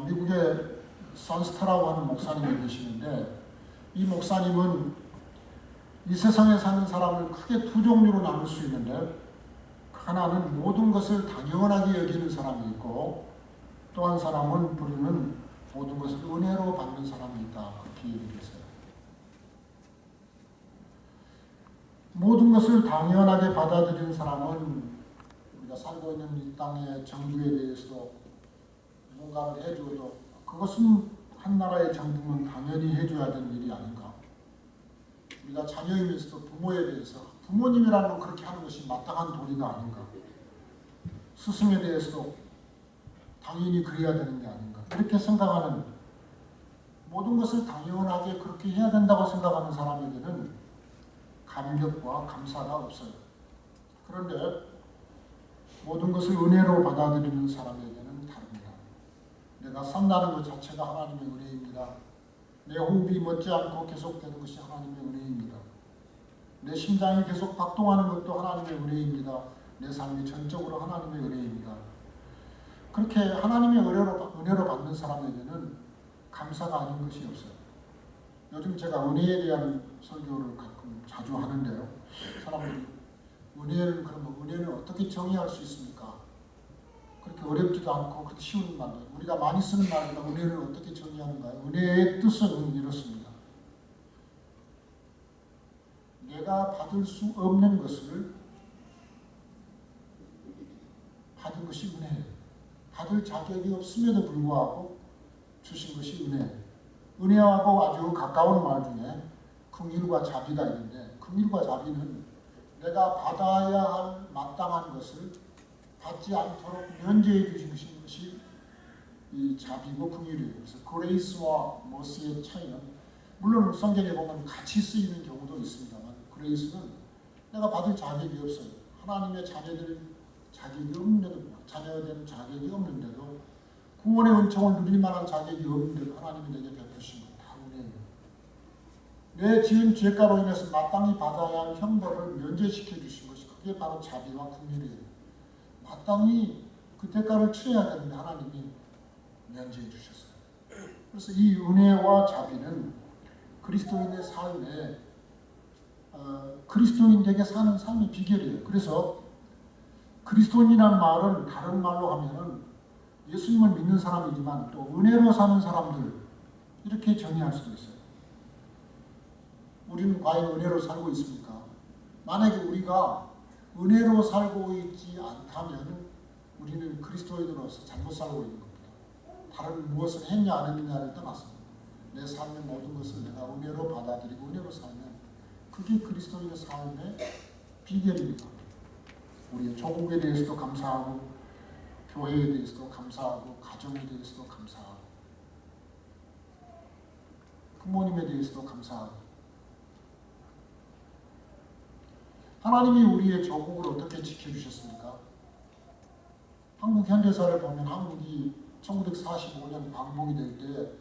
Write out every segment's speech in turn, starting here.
미국의 산스타라고 하는 목사님이 계시는데, 이 목사님은 이 세상에 사는 사람을 크게 두 종류로 나눌 수 있는데, 하나는 모든 것을 당연하게 여기는 사람이 있고, 또 한 사람은 부르는 모든 것을 은혜로 받는 사람이 있다. 그렇게 얘기했어요. 모든 것을 당연하게 받아들이는 사람은 우리가 살고 있는 이 땅의 정부에 대해서도 뭔가를 해줘도 그것은 한 나라의 정부는 당연히 해줘야 되는 일이 아닌가. 우리가 자녀이면서도 부모에 대해서 부모님이라는 건 그렇게 하는 것이 마땅한 도리가 아닌가. 스승에 대해서도 당연히 그래야 되는 게 아닌가. 이렇게 생각하는, 모든 것을 당연하게 그렇게 해야 된다고 생각하는 사람에게는 감격과 감사가 없어요. 그런데 모든 것을 은혜로 받아들이는 사람에게는 다릅니다. 내가 산다는 것 자체가 하나님의 은혜입니다. 내 호흡이 멎지 않고 계속되는 것이 하나님의 은혜입니다. 내 심장이 계속 박동하는 것도 하나님의 은혜입니다. 내 삶이 전적으로 하나님의 은혜입니다. 그렇게 하나님의 은혜로 받는 사람에게는 감사가 아닌 것이 없어요. 요즘 제가 은혜에 대한 설교를 가끔 자주 하는데요. 사람들이 은혜를 그러면 은혜를 어떻게 정의할 수 있습니까? 그렇게 어렵지도 않고 그렇게 쉬운 말이에요. 우리가 많이 쓰는 말입니다. 은혜를 어떻게 정의하는가요? 은혜의 뜻은 이렇습니다. 내가 받을 수 없는 것을 받은 것이 은혜예요. 받을 자격이 없음에도 불구하고 주신 것이 은혜예요. 은혜하고 아주 가까운 말 중에 긍휼과 자비가 있는데, 긍휼과 자비는 내가 받아야 할 마땅한 것을 받지 않도록 면제해 주신 것이 이 자비고 긍휼이에요. 그래서 그레이스와 머시의 차이는, 물론 성경에 보면 같이 쓰이는 경우도 있습니다만, 그레이스는 내가 받을 자격이 없어요. 하나님의 자녀들 자격이 없는데도, 자녀된 자격이 없는데도, 구원의 은총을 누릴 만한 자격이 없는데도 하나님이 내게 베푸신 것 다 은혜예요. 내 지은 죄가로 인해서 마땅히 받아야 할 형벌을 면제시켜 주신 것이, 그게 바로 자비와 긍휼이에요. 마땅히 그 대가를 치러야 되는데 하나님이 면제해 주셨어요. 그래서 이 은혜와 자비는 그리스도인의 삶에 그리스도인에게 사는 삶의 비결이에요. 그래서 그리스도인이라는 말은 다른 말로 하면은 예수님을 믿는 사람이지만 또 은혜로 사는 사람들, 이렇게 정의할 수도 있어요. 우리는 과연 은혜로 살고 있습니까? 만약에 우리가 은혜로 살고 있지 않다면 우리는 그리스도인으로서 잘못 살고 있는 겁니다. 다른 무엇을 했냐 안 했느냐를 떠나서 내 삶의 모든 것을 내가 은혜로 받아들이고 은혜로 살면 그게 그리스도인의 삶의 비결입니다. 우리의 조국에 대해서도 감사하고, 교회에 대해서도 감사하고, 가정에 대해서도 감사하고, 부모님에 대해서도 감사하고. 하나님이 우리의 조국을 어떻게 지켜주셨습니까? 한국 현대사를 보면 한국이 1945년 광복이 될 때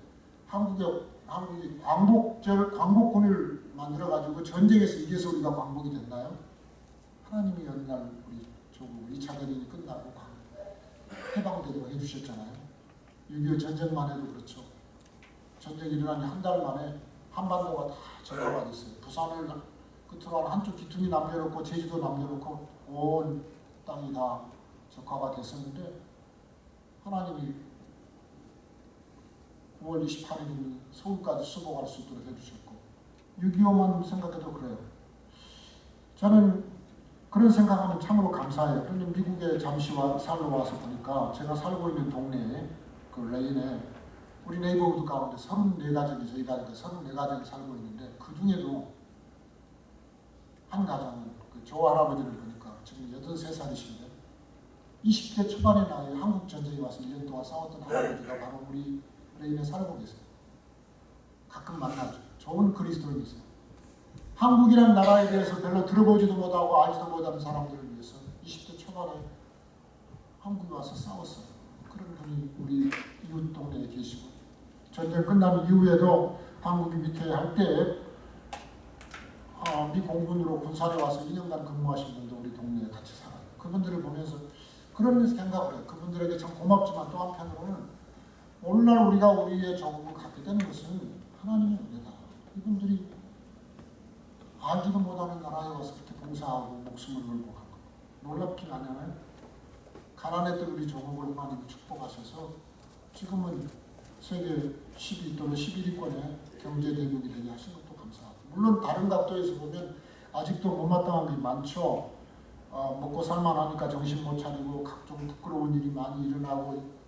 한국이 광복군을 만들어가지고 전쟁에서 이겨서 우리가 광복이 됐나요? 하나님이 어느 날 우리 조국 2차 대전이 끝나고 해방되도록 해주셨잖아요. 6.25 전쟁만 해도 그렇죠. 전쟁이 일어나니 한 달 만에 한반도가 다 적화가 됐어요. 부산을 끝으로 한쪽 귀퉁이 남겨놓고 제주도 남겨놓고 온 땅이 다 적화가 됐었는데, 하나님이 9월 28일 서울까지 수복할 수 있도록 해주셨고, 6.25만 생각해도 그래요. 저는 그런 생각하면 참으로 감사해요. 그런데 미국에 잠시 살러 와서 보니까 제가 살고 있는 동네에, 그 레인에 우리 네이버후드 가운데 34가족이, 저희 가족이 34가족이 살고 있는데, 그 중에도 한 가정은 그 조 할아버지를 보니까 지금 83살이신데 20대 초반의 나이에 한국 전쟁에 와서 1년 동안 싸웠던 할아버지가 바로 우리 레인에 살고 계세요. 가끔 만나죠. 좋은 그리스도인이세요. 한국이라는 나라에 대해서 별로 들어보지도 못하고 알지도 못하는 사람들을 위해서 20대 초반에 한국에 와서 싸웠어요. 그런 분이 우리 이웃 동네에 계시고, 전쟁 끝난 이후에도 한국이 밑에 때 미 공군으로 군산에 와서 2년간 근무하신 분도 우리 동네에 같이 살아요. 그분들을 보면서 그런 생각을 해요. 그분들에게 참 고맙지만 또 한편으로는 어느 날 우리가 우리의 정복을 갖게 되는 것은 하나님의 은혜다. 이분들이 알지도 못하는 나라에 와서 그렇게 봉사하고 목숨을 걸고 간 것. 놀랍긴 하냐면 가난했던 우리 정복을 하나님이 축복하셔서 지금은 세계 10위 또는 11위권의 경제대국이 되게 하신 것도 감사하고, 물론 다른 각도에서 보면 아직도 못마땅한 게 많죠. 먹고 살만하니까 정신 못 차리고 각종 부끄러운 일이 많이 일어나고,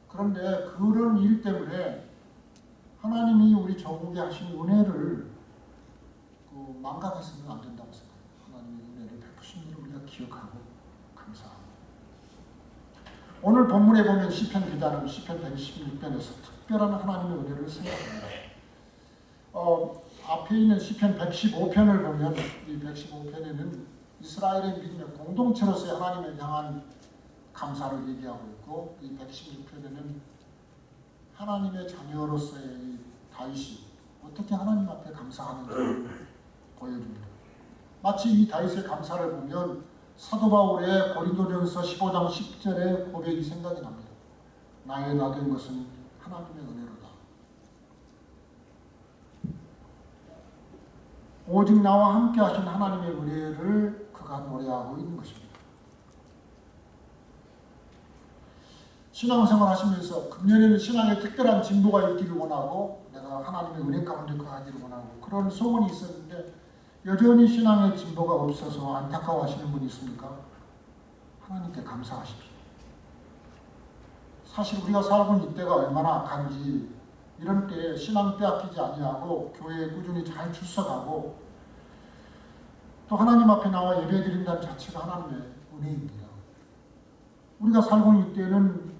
그런데 그런 일 때문에 하나님이 우리 전국에 하신 은혜를 망각해서는 안 된다고 생각해요. 하나님의 은혜를 베푸신 일을 우리가 기억하고 감사합니다. 오늘 본문에 보면 시편 기자는 시편 116편에서 특별한 하나님의 은혜를 생각합니다. 앞에 있는 시편 115편을 보면 이 115편에는 이스라엘의 믿음의 공동체로서의 하나님을 향한 감사를 얘기하고 있고, 이 116편에는 하나님의 자녀로서의 이 다윗이 어떻게 하나님 앞에 감사하는지를 보여줍니다. 마치 이 다윗의 감사를 보면 사도 바울의 고린도전서 15장 10절의 고백이 생각이 납니다. 나의 나 된 것은 하나님의 은혜로다. 오직 나와 함께 하신 하나님의 은혜를 그가 노래하고 있는 것입니다. 신앙생활 하시면서 금년에는 신앙에 특별한 진보가 있기를 원하고, 내가 하나님의 은혜 가운데 거하기를 원하고, 그런 소원이 있었는데 여전히 신앙의 진보가 없어서 안타까워하시는 분이 있습니까? 하나님께 감사하십시오. 사실 우리가 살고 있는 이때가 얼마나 악한지, 이런 때에 신앙 빼앗기지 아니하고 교회에 꾸준히 잘 출석하고 또 하나님 앞에 나와 예배드린다는 자체가 하나님의 은혜입니다. 우리가 살고 있는 이때는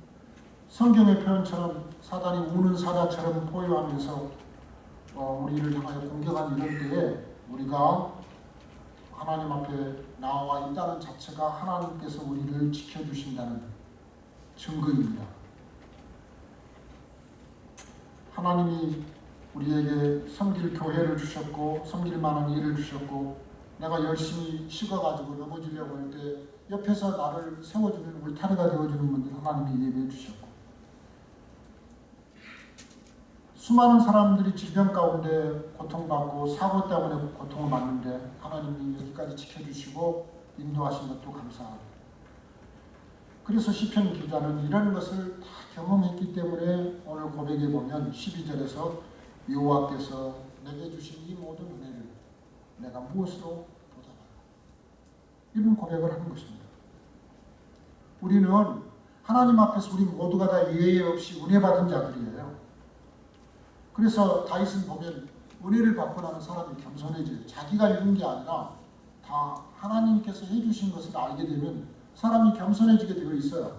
성경의 표현처럼 사단이 우는 사자처럼 포효하면서 우리를 향하여 공격한 이런 때에 우리가 하나님 앞에 나와 있다는 자체가 하나님께서 우리를 지켜주신다는 증거입니다. 하나님이 우리에게 섬길 교회를 주셨고 섬길 만한 일을 주셨고, 내가 열심히 식어가지고 넘어지려고 할 때 옆에서 나를 세워주는 울타리가 되어주는 분들 하나님이 예배해 주셨고, 수많은 사람들이 질병 가운데 고통받고 사고 때문에 고통을 받는데 하나님이 여기까지 지켜주시고 인도하신 것도 감사하고, 그래서 시편 기자는 이런 것을 다 경험했기 때문에 오늘 고백에 보면 12절에서 여호와께서 내게 주신 이 모든 은혜를 내가 무엇으로 보답할까, 이런 고백을 하는 것입니다. 우리는 하나님 앞에서 우리 모두가 다 예외 없이 은혜 받은 자들이에요. 그래서 다윗은 보면 은혜를 받고 나는 사람이 겸손해져요. 자기가 이룬 게 아니라 다 하나님께서 해주신 것을 알게 되면 사람이 겸손해지게 되어 있어요.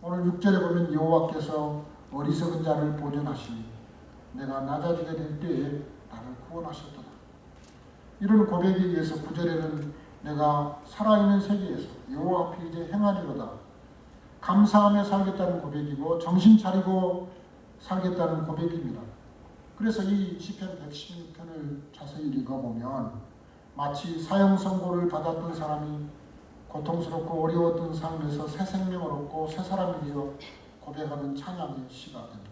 오늘 6절에 보면 여호와께서 어리석은 자를 보존하시니 내가 낮아지게 될 때에 나를 구원하셨도다. 이런 고백에 의해서 9절에는 내가 살아있는 세계에서 여호와 앞에 이제 행하리로다. 감사하며 살겠다는 고백이고 정신 차리고 살겠다는 고백입니다. 그래서 이 시편 116편을 자세히 읽어보면 마치 사형 선고를 받았던 사람이 고통스럽고 어려웠던 삶에서 새 생명을 얻고 새 사람이 되어 고백하는 찬양의 시가 됩니다.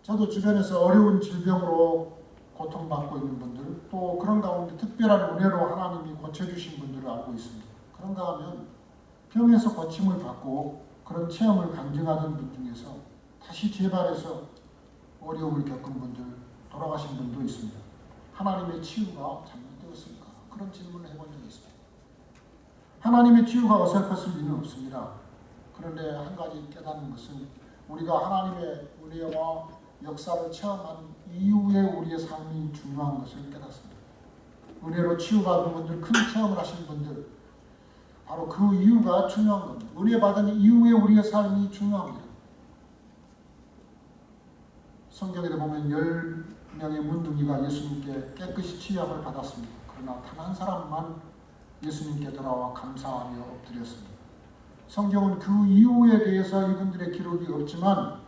저도 주변에서 어려운 질병으로 고통받고 있는 분들, 또 그런 가운데 특별한 은혜로 하나님이 고쳐주신 분들을 알고 있습니다. 그런가 하면 병에서 고침을 받고 그런 체험을 간증하던 분 중에서 다시 재발해서 어려움을 겪은 분들, 돌아가신 분도 있습니다. 하나님의 치유가 잘못되었습니까? 그런 질문을 해본 적이 있습니다. 하나님의 치유가 어설펐을 리는 없습니다. 그런데 한 가지 깨닫는 것은 우리가 하나님의 은혜와 역사를 체험한 이후에 우리의 삶이 중요한 것을 깨닫습니다. 은혜로 치유받은 분들, 큰 체험을 하신 분들, 바로 그 이유가 중요한 겁니다. 은혜 받은 이후에 우리의 삶이 중요합니다. 성경에 보면 10명의 문둥이가 예수님께 깨끗이 치유함을 받았습니다. 그러나 단 한 사람만 예수님께 돌아와 감사하며 엎드렸습니다. 성경은 그 이유에 대해서 이분들의 기록이 없지만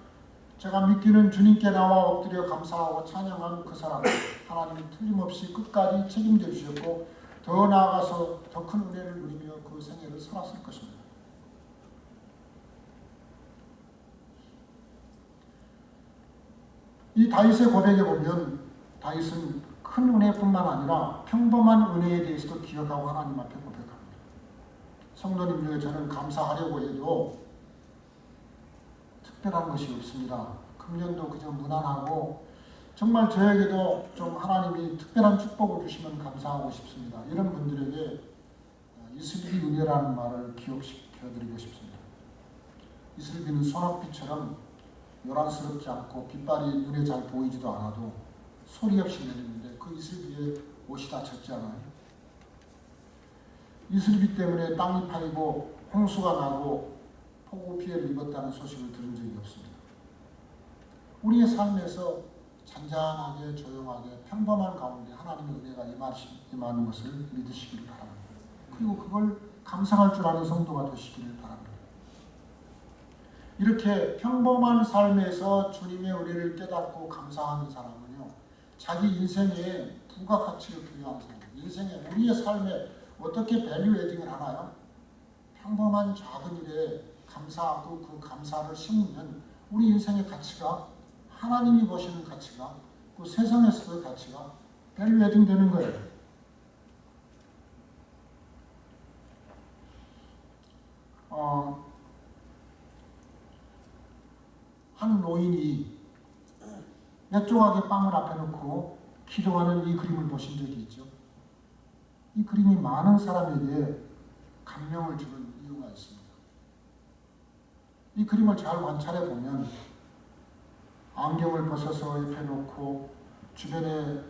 제가 믿기는 주님께 나와 엎드려 감사하고 찬양한 그 사람, 하나님이 틀림없이 끝까지 책임져 주셨고 더 나아가서 더 큰 은혜를 누리며 그 생애를 살았을 것입니다. 이 다윗의 고백에 보면 다윗은 큰 은혜뿐만 아니라 평범한 은혜에 대해서도 기억하고 하나님 앞에 고백합니다. 성도님 중에 저는 감사하려고 해도 특별한 것이 없습니다. 금년도 그저 무난하고 정말 저에게도 좀 하나님이 특별한 축복을 주시면 감사하고 싶습니다. 이런 분들에게 이슬비 은혜라는 말을 기억시켜드리고 싶습니다. 이슬비는 소낙비처럼 요란스럽지 않고 빛발이 눈에 잘 보이지도 않아도 소리 없이 내리는데 그 이슬비에 옷이 다 젖지 않아요. 이슬비 때문에 땅이 파이고 홍수가 나고 폭우 피해를 입었다는 소식을 들은 적이 없습니다. 우리의 삶에서 잔잔하게 조용하게 평범한 가운데 하나님의 은혜가 임하는 것을 믿으시기를 바랍니다. 그리고 그걸 감상할 줄 아는 성도가 되시기를 바랍니다. 이렇게 평범한 삶에서 주님의 은혜를 깨닫고 감사하는 사람은요, 자기 인생에 부가가치를 부여하는 사람입니다. 인생에 우리의 삶에 어떻게 밸류 에딩을 하나요? 평범한 작은 일에 감사하고 그 감사를 심으면 우리 인생의 가치가 하나님이 보시는 가치가 그 세상에서의 가치가 밸류 에딩 되는 거예요. 한 노인이 몇 조각의 빵을 앞에 놓고 기도하는 이 그림을 보신 적이 있죠. 이 그림이 많은 사람에게 감명을 주는 이유가 있습니다. 이 그림을 잘 관찰해 보면 안경을 벗어서 옆에 놓고 주변의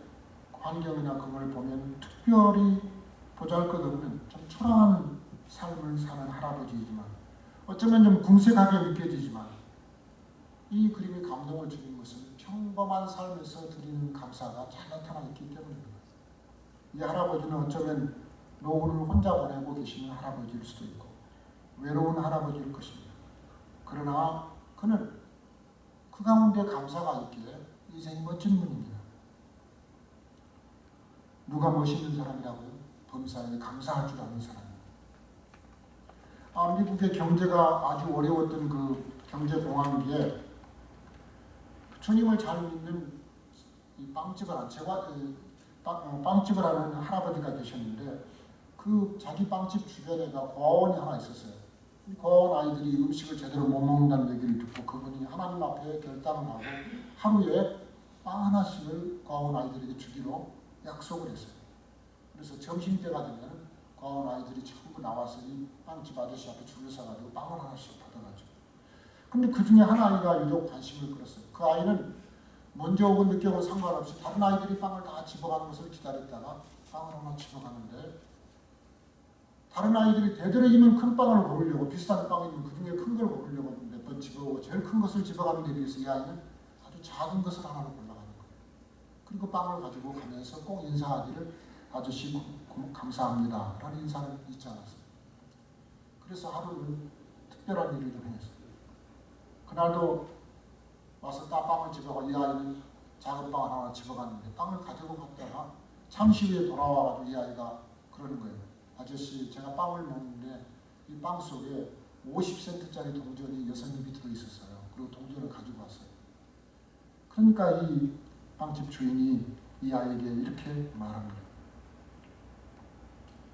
환경이나 그걸 보면 특별히 보잘것없는 좀 초라한 삶을 사는 할아버지이지만 어쩌면 좀 궁색하게 느껴지지만 이 그림이 감동을 주는 것은 평범한 삶에서 드리는 감사가 잘 나타나 있기 때문입니다. 이 할아버지는 어쩌면 노후를 혼자 보내고 계시는 할아버지일 수도 있고 외로운 할아버지일 것입니다. 그러나 그는 그 가운데 감사가 있기에 인생이 멋진 분입니다. 누가 멋있는 사람이라고요? 범사에 감사할 줄 아는 사람입니다. 미국의 경제가 아주 어려웠던 그 경제 공황기에 주님을 잘 믿는 이 빵집을 하는 할아버지가 계셨는데 그 자기 빵집 주변에가 고아원이 하나 있었어요. 이 고아원 아이들이 음식을 제대로 못 먹는다는 얘기를 듣고 그분이 하나님 앞에 결단을 하고 하루에 빵 하나씩을 고아원 아이들에게 주기로 약속을 했어요. 그래서 점심때가 되면 고아원 아이들이 전부 나와서 이 빵집 아저씨 앞에 줄을 서가지고 빵을 하나씩 받아가죠. 근데 그 중에 한 아이가 유독 관심을 끌었어요. 그 아이는 먼저 오건 늦게 오건 상관없이 다른 아이들이 빵을 다 집어가는 것을 기다렸다가 빵을 하나 집어가는데 다른 아이들이 되도록이면 큰 빵을 고르려고 비싼 빵이면 그 중에 큰 걸 고르려고 몇 번 집어오고 제일 큰 것을 집어가는 데 비해서 이 아이는 아주 작은 것을 하나로 골라가는 거예요. 그리고 빵을 가지고 가면서 꼭 인사하기를 아저씨 감사합니다 라는 인사를 잊지 않았어요. 그래서 하루는 특별한 일을 좀 했어요. 그날도 와서 빵을 집어가고 이 아이는 작은 빵 하나 집어갔는데 빵을 가지고 갔다가 잠시 후에 돌아와가지고 이 아이가 그러는 거예요. 아저씨 제가 빵을 먹는데 이 빵 속에 50센트짜리 동전이 6입이 들어있었어요. 그리고 동전을 가지고 왔어요. 그러니까 이 빵집 주인이 이 아이에게 이렇게 말합니다.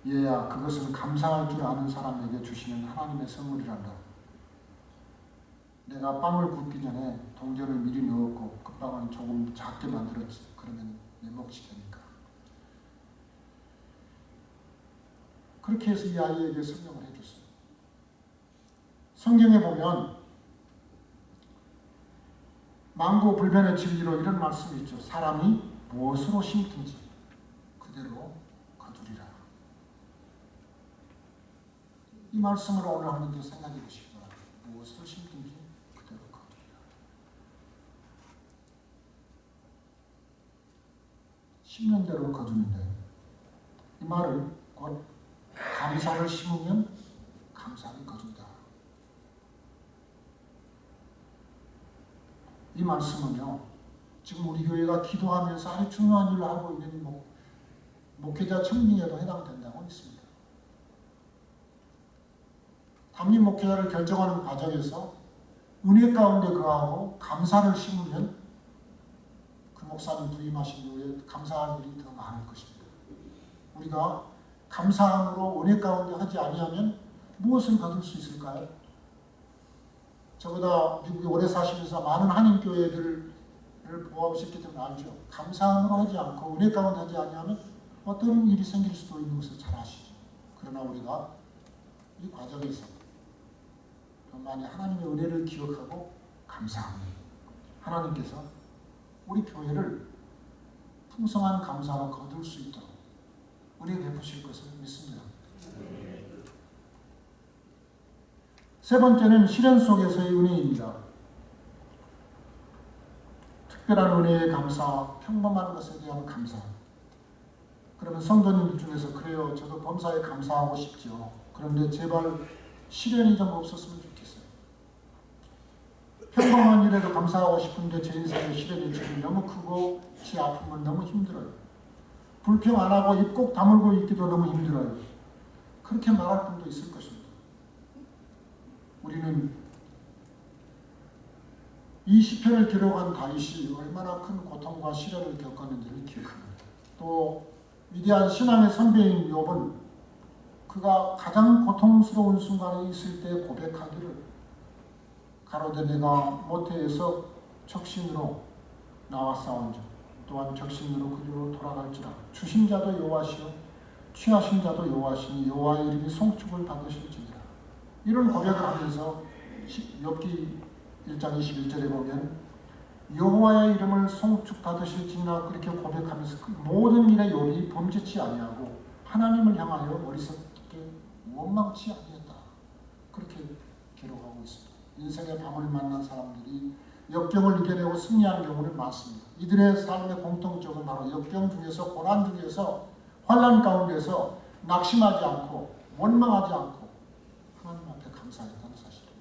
얘야 그것은 감사할 줄 아는 사람에게 주시는 하나님의 선물이란다. 내가 빵을 굽기 전에 동전을 미리 넣었고 그 빵은 조금 작게 만들었지. 그러면 내 몫이 되니까. 그렇게 해서 이 아이에게 설명을 해줬어요. 성경에 보면 만고불변의 진리로 이런 말씀이 있죠. 사람이 무엇으로 심든지 그대로 거두리라. 이 말씀을 오늘 한번 더 생각해 보시기 바랍니다. 무엇을 심든지 그대로 거두리라. 심는 대로 거두는데 이 말은 곧 감사를 심으면 감사를 거둔다. 이 말씀은요, 지금 우리 교회가 기도하면서 아주 중요한 일을 하고 있는 목회자 청빙에도 해당된다고 믿습니다. 담임 목회자를 결정하는 과정에서 은혜 가운데 거하고 감사를 심으면 목사님 부임하신 이후에 감사할 일이 더 많을 것입니다. 우리가 감사함으로 은혜 가운데 하지 아니하면 무엇을 거둘 수 있을까요? 저보다 미국에 오래 사시면서 많은 한인교회들을 보아오셨기 때문에 알죠. 감사함으로 하지 않고 은혜 가운데 하지 아니하면 어떤 일이 생길 수도 있는 것을 잘 아시죠. 그러나 우리가 이 과정에서 더 많이 하나님의 은혜를 기억하고 감사합니다. 하나님께서 우리 교회를 풍성한 감사로 거둘 수 있도록 은혜 베푸실 것을 믿습니다. 세 번째는 시련 속에서의 은혜입니다. 특별한 은혜에 감사, 평범한 것에 대한 감사. 그러면 성도님들 중에서 그래요, 저도 범사에 감사하고 싶죠. 그런데 제발 시련이 좀 없었으면 좋겠어요. 평범한 일에도 감사하고 싶은데 제 인생의 시련이 지금 너무 크고 제 아픔은 너무 힘들어요. 불평 안 하고 입 꼭 다물고 있기도 너무 힘들어요. 그렇게 말할 분도 있을 것입니다. 우리는 이 시편을 기록한 다윗이 얼마나 큰 고통과 시련을 겪었는지를 기억합니다. 또 위대한 신앙의 선배인 욥은 그가 가장 고통스러운 순간에 있을 때 고백하기를 가로되 내가 모태에서 적신으로 나와 싸운즉 또한 적신으로 그리로 돌아갈지라 주신 자도 여호와시요 취하신 자도 여호와시니 여호와의 이름이 송축을 받으실지니라. 이런 고백을 하면서 욥기 1장 21절에 보면 여호와의 이름을 송축받으실지니라 그렇게 고백하면서 그 모든 일에 욥이 범죄치 아니하고 하나님을 향하여 어리석게 원망치 아니했다. 그렇게 기록하고 있습니다. 인생의 밤을 만난 사람들이 역경을 이겨내고 승리한 경우는 많습니다. 이들의 삶의 공통점은 바로 역경 중에서 고난 중에서 환난 가운데서 낙심하지 않고 원망하지 않고 하나님 앞에 감사했다는 사실입니다.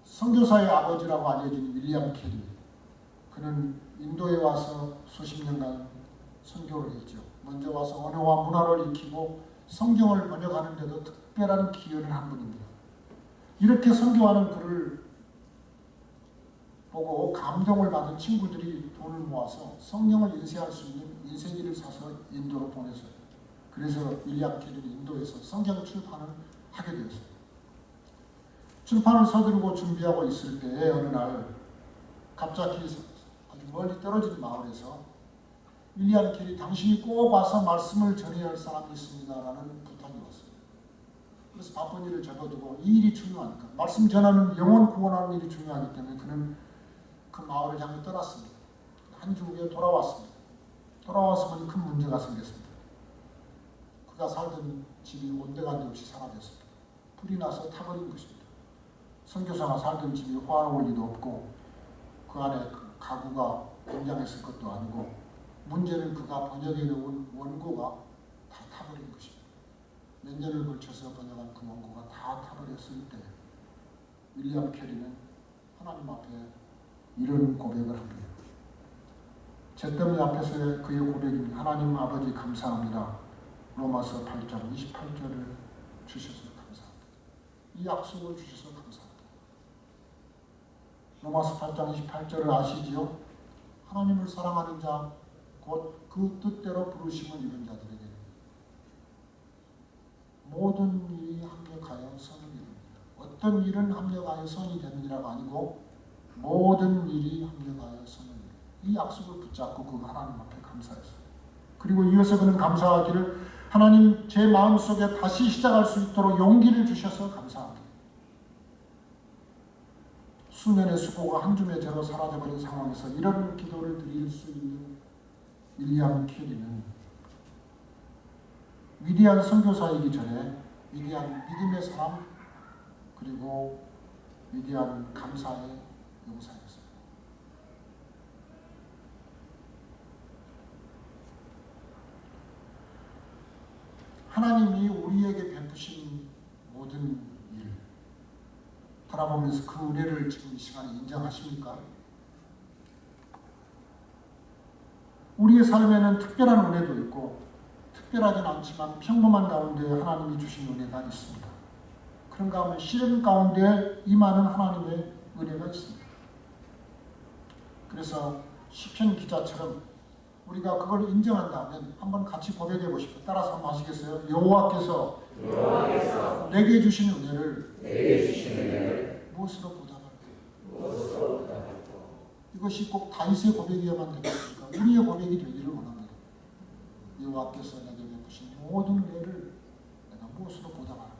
선교사의 아버지라고 알려진 윌리엄 캐리, 그는 인도에 와서 수십 년간 선교를 했죠. 먼저 와서 언어와 문화를 익히고 성경을 번역하는 데도 특별한 기여를 한 분입니다. 이렇게 선교하는 그를 보고 감동을 받은 친구들이 돈을 모아서 성경을 인쇄할 수 있는 인쇄기를 사서 인도로 보냈어요. 그래서 윌리엄 캐리는 인도에서 성경 출판을 하게 되었어요. 출판을 서두르고 준비하고 있을 때에 어느 날 갑자기 아주 멀리 떨어진 마을에서 윌리엄 캐리, 당신이 꼭 와서 말씀을 전해야 할 사람이 있습니다라는 부탁이 왔어요. 그래서 바쁜 일을 접어두고 이 일이 중요하니까 말씀 전하는 영혼 구원하는 일이 중요하기 때문에 그는 그 마을을 향해 떠났습니다. 한 주 후에 돌아왔습니다. 돌아와서 보니 큰 문제가 생겼습니다. 그가 살던 집이 온데간데 없이 사라졌습니다. 불이 나서 타버린 것입니다. 선교사가 살던 집이 화로올 리도 없고 그 안에 그 가구가 굉장했을 것도 아니고 문제는 그가 번역해 놓은 원고가 다 타버린 것입니다. 몇 년을 걸쳐서 번역한 그 원고가 다 타버렸을 때 윌리엄 캐리는 하나님 앞에 이런 고백을 합니다. 잿더미 앞에서의 그의 고백입니다. 하나님 아버지 감사합니다. 로마서 8장 28절을 주셔서 감사합니다. 이 약속을 주셔서 감사합니다. 로마서 8장 28절을 아시지요? 하나님을 사랑하는 자 곧 그 뜻대로 부르심을 입은 자들에게 모든 일이 합력하여 선을 이룹니다. 어떤 일은 합력하여 선이 되느니라가 아니고 모든 일이 합력하여 선을 이룹니다. 이 약속을 붙잡고 그 하나님 앞에 감사했어요. 그리고 이어서 그는 감사하기를 하나님 제 마음속에 다시 시작할 수 있도록 용기를 주셔서 감사합니다. 수년의 수고가 한 줌의 재로 사라져버린 상황에서 이런 기도를 드릴 수 있는 윌리엄 캐리는 위대한 선교사이기 전에 위대한 믿음의 사람 그리고 위대한 감사의 용사였어요. 하나님이 우리에게 베푸신 모든 일 돌아보면서 그 은혜를 지금 이 시간에 인정하십니까? 우리의 삶에는 특별한 은혜도 있고 특별하진 않지만 평범한 가운데 하나님이 주신 은혜가 있습니다. 그런가 하면 시련 가운데 임하는 하나님의 은혜가 있습니다. 그래서 시편 기자처럼 우리가 그걸 인정한다면 한번 같이 고백해 보십시오. 따라서 한번 하시겠어요? 여호와께서 내게 주신 은혜를 무엇으로 보답할까? 이것이 꼭 다윗의 고백이어야만 되겠습니까? 우리의 고백이 되기를 원합니다. 여호와께서 내게 베푸신 모든 은혜를 내가 무엇으로 보답할까?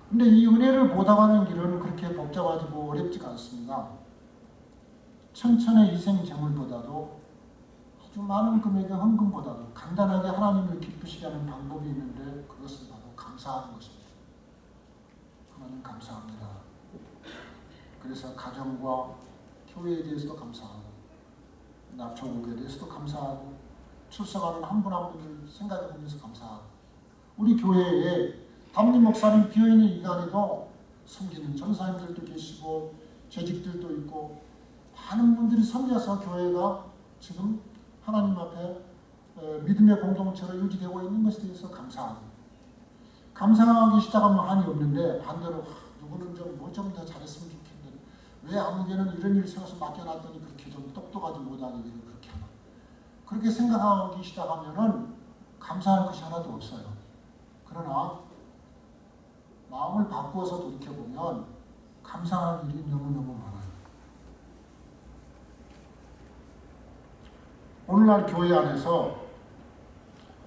근데 이 은혜를 보답하는 길은 그렇게 복잡하지고 어렵지가 않습니다. 천천의 희생 제물보다도 아주 많은 금액의 헌금보다도 간단하게 하나님을 기쁘시게 하는 방법이 있는데 그것은 바로 감사하는 것입니다. 하나님 감사합니다. 그래서 가정과 교회에 대해서도 감사하고 납초국에 대해서도 감사하고 출석하는 한 분 한 분을 생각해 보면서 감사하고 우리 교회에 담임 목사님 비어있는 이 안에도 섬기는 전사님들도 계시고 재직들도 있고 많은 분들이 섬겨서 교회가 지금 하나님 앞에 믿음의 공동체로 유지되고 있는 것에 대해서 감사하고 감사하기 시작하면 한이 없는데 반대로 누구는 좀 뭐 좀 더 잘했으면 좋겠는데 왜 아무개는 이런 일 생겨서 맡겨놨더니 그렇게 좀 똑똑하지 못하게 일을 그렇게 하나 그렇게 생각하기 시작하면은 감사할 것이 하나도 없어요. 그러나 마음을 바꾸어서 돌이켜보면 감사할 일이 너무너무 많아요. 오늘날 교회 안에서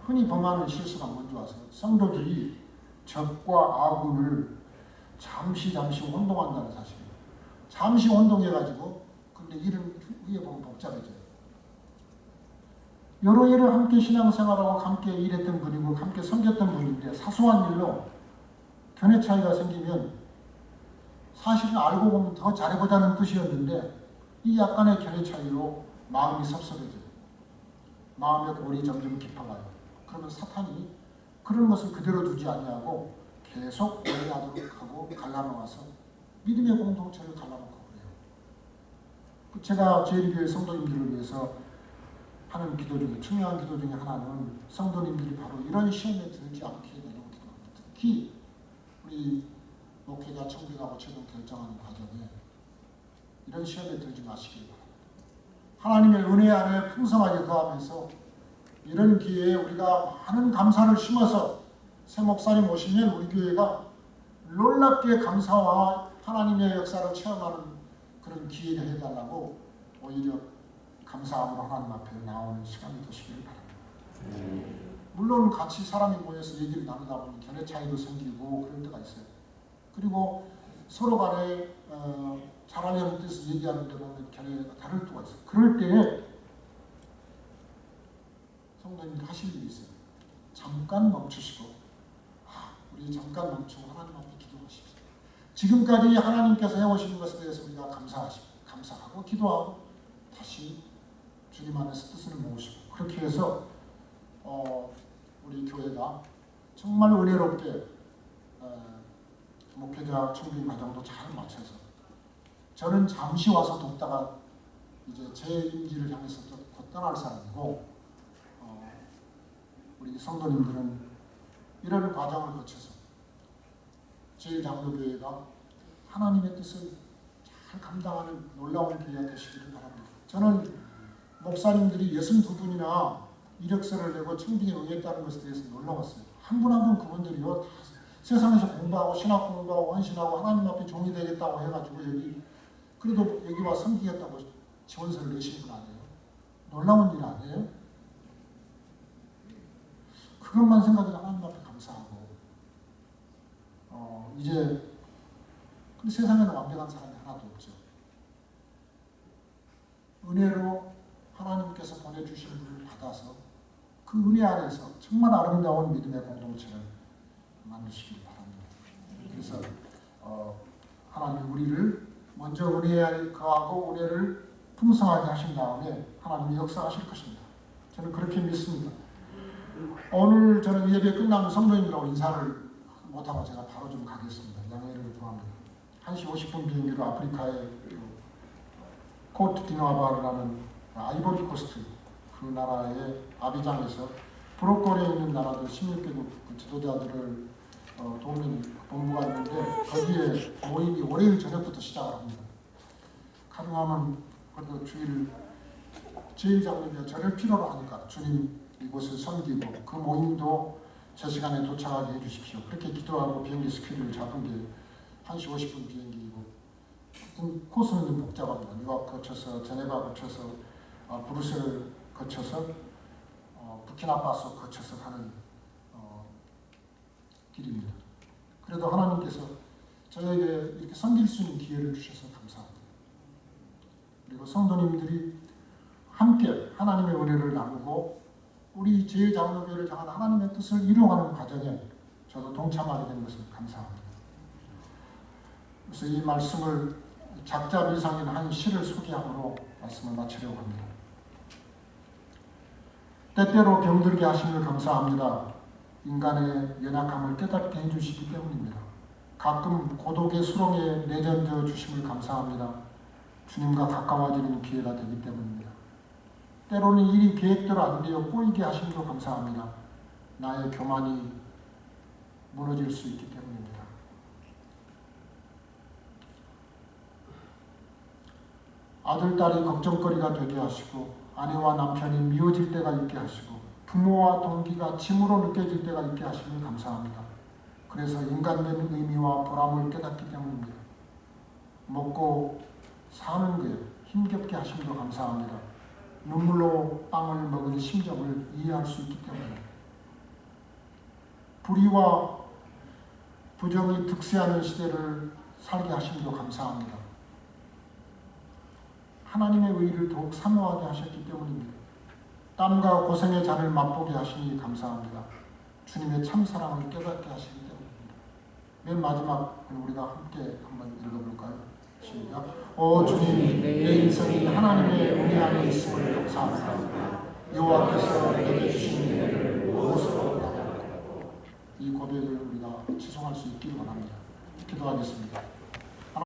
흔히 범하는 실수가 뭔지 아세요? 성도들이 적과 아군을 잠시 혼동한다는 사실이에요. 잠시 혼동해가지고 근데 일은 위에 보면 복잡해져요. 여러 해를 함께 신앙생활하고 함께 일했던 분이고 함께 섬겼던 분인데 사소한 일로 견해 차이가 생기면 사실은 알고 보면 더 잘해보자는 뜻이었는데 이 약간의 견해 차이로 마음이 섭섭해져요. 마음의 골이 점점 깊어가요. 그러면 사탄이 그런 것을 그대로 두지 아니하고 계속 오해하도록 하고 갈라놓아서 믿음의 공동체를 갈라놓고 그래요. 제가 제1교회 성도님들을 위해서 하는 기도 중에 중요한 기도 중에 하나는 성도님들이 바로 이런 시험에 들지 않게 되는 기도입니다. 특히 우리 목회자 청빙하고 최종 결정하는 과정에 이런 시험에 들지 마시길 바랍니다. 하나님의 은혜 안에 풍성하게 거하면서 이런 기회에 우리가 많은 감사를 심어서 새 목사님 오시면 우리 교회가 놀랍게 감사와 하나님의 역사를 체험하는 그런 기회를 해달라고 오히려 감사함으로 하나님 앞에 나오는 시간이 되시길 바랍니다. 물론 같이 사람이 모여서 얘기를 나누다 보면 견해 차이도 생기고 그럴 때가 있어요. 그리고 서로 간에 잘하려는 뜻을 얘기하는 데 보면 견해가 다를 때가 있어요. 그럴 때에 성도님들 하실 일이 있어요. 잠깐 멈추시고 우리 잠깐 멈추고 하나님 앞에 기도하십시오. 지금까지 하나님께서 해오시는 것에 대해서 우리가 감사하고 기도하고 다시 주님 안에서 뜻을 모으시고 그렇게 해서 우리 교회가 정말 은혜롭게 목회자 청빙 과정도 잘 마쳐서 저는 잠시 와서 돕다가 이제 제 임기를 향해서 곧 떠날 사람이고 우리 성도님들은 이런 과정을 거쳐서 제1장로교회가 하나님의 뜻을 잘 감당하는 놀라운 교회가 되시기를 바랍니다. 저는 목사님들이 62분이나 이력서를 내고 청빙에 응했다는 것에 대해서 놀라웠어요. 한 분 한 분 그분들이요 다 세상에서 공부하고 신학 공부하고 헌신하고 하나님 앞에 종이 되겠다고 해가지고 그래도 여기 와 섬기겠다고 지원서를 내신 분 아니에요? 놀라운 일 아니에요? 그것만 생각해도 하나님 앞에 감사하고 이제 세상에는 완벽한 사람이 하나도 없죠. 은혜로 하나님께서 보내주신 분을 받아서 그 은혜 안에서 정말 아름다운 믿음의 공동체를 만드시길 바랍니다. 그래서 하나님 우리를 먼저 은혜에 거하고 은혜를 풍성하게 하신 다음에 하나님이 역사하실 것입니다. 저는 그렇게 믿습니다. 오늘 저는 예배 끝나면 성도님들하고 인사를 못하고 제가 바로 좀 가겠습니다. 양해를 구합니다. 1시 50분 비행기로 아프리카의 코트디누아바르라는 아이보리 코스트 그 나라의 아비장에서 브로콜에 있는 나라들 16개국 지도자들을 도민 본부가 있는데 거기에 모임이 월요일 저녁부터 시작을 합니다. 가능하면 그래도 주일 제1장로가 저를 필요로 하니까 주님 이곳을 섬기고 그 모임도 제 시간에 도착하게 해주십시오. 그렇게 기도하고 비행기 스케줄을 잡은 게 1시 50분 비행기이고 코스는 좀 복잡합니다. 뉴욕 거쳐서 제네바 거쳐서 브루셀 거쳐서 부키나파소 거쳐서 가는 길입니다. 그래도 하나님께서 저에게 이렇게 섬길 수 있는 기회를 주셔서 감사합니다. 그리고 성도님들이 함께 하나님의 은혜를 나누고 우리 제1장로교회를 향한 하나님의 뜻을 이루어가는 과정에 저도 동참하게 된 것을 감사합니다. 그래서 이 말씀을 작자 미상인 한 시를 소개함으로 말씀을 마치려고 합니다. 때때로 병들게 하심을 감사합니다. 인간의 연약함을 깨닫게 해주시기 때문입니다. 가끔 고독의 수렁에 내던져 주심을 감사합니다. 주님과 가까워지는 기회가 되기 때문입니다. 때로는 일이 계획대로 안 되어 꼬이게 하심도 감사합니다. 나의 교만이 무너질 수 있기 때문입니다. 아들, 딸이 걱정거리가 되게 하시고 아내와 남편이 미워질 때가 있게 하시고 부모와 동기가 짐으로 느껴질 때가 있게 하시면 감사합니다. 그래서 인간된 의미와 보람을 깨닫기 때문입니다. 먹고 사는 것에 힘겹게 하심도 감사합니다. 눈물로 빵을 먹은 심정을 이해할 수 있기 때문입니다. 불의와 부정이 득세하는 시대를 살게 하심도 감사합니다. 하나님의 의를 더욱 사모하게 하셨기 때문입니다. 땀과 고생의 잔을 맛보게 하시니 감사합니다. 주님의 참사랑을 깨닫게 하시기 때문입니다. 맨 마지막 우리가 함께 한번 읽어볼까요? 시작. 오 주님, 내 인생이 하나님의 은혜 안에 있음을 감사합니다. 여호와께서 내게 주신 은혜를 무엇으로 갚을까? 이 고백을 우리가 지송할 수 있기를 원합니다. 기도하겠습니다.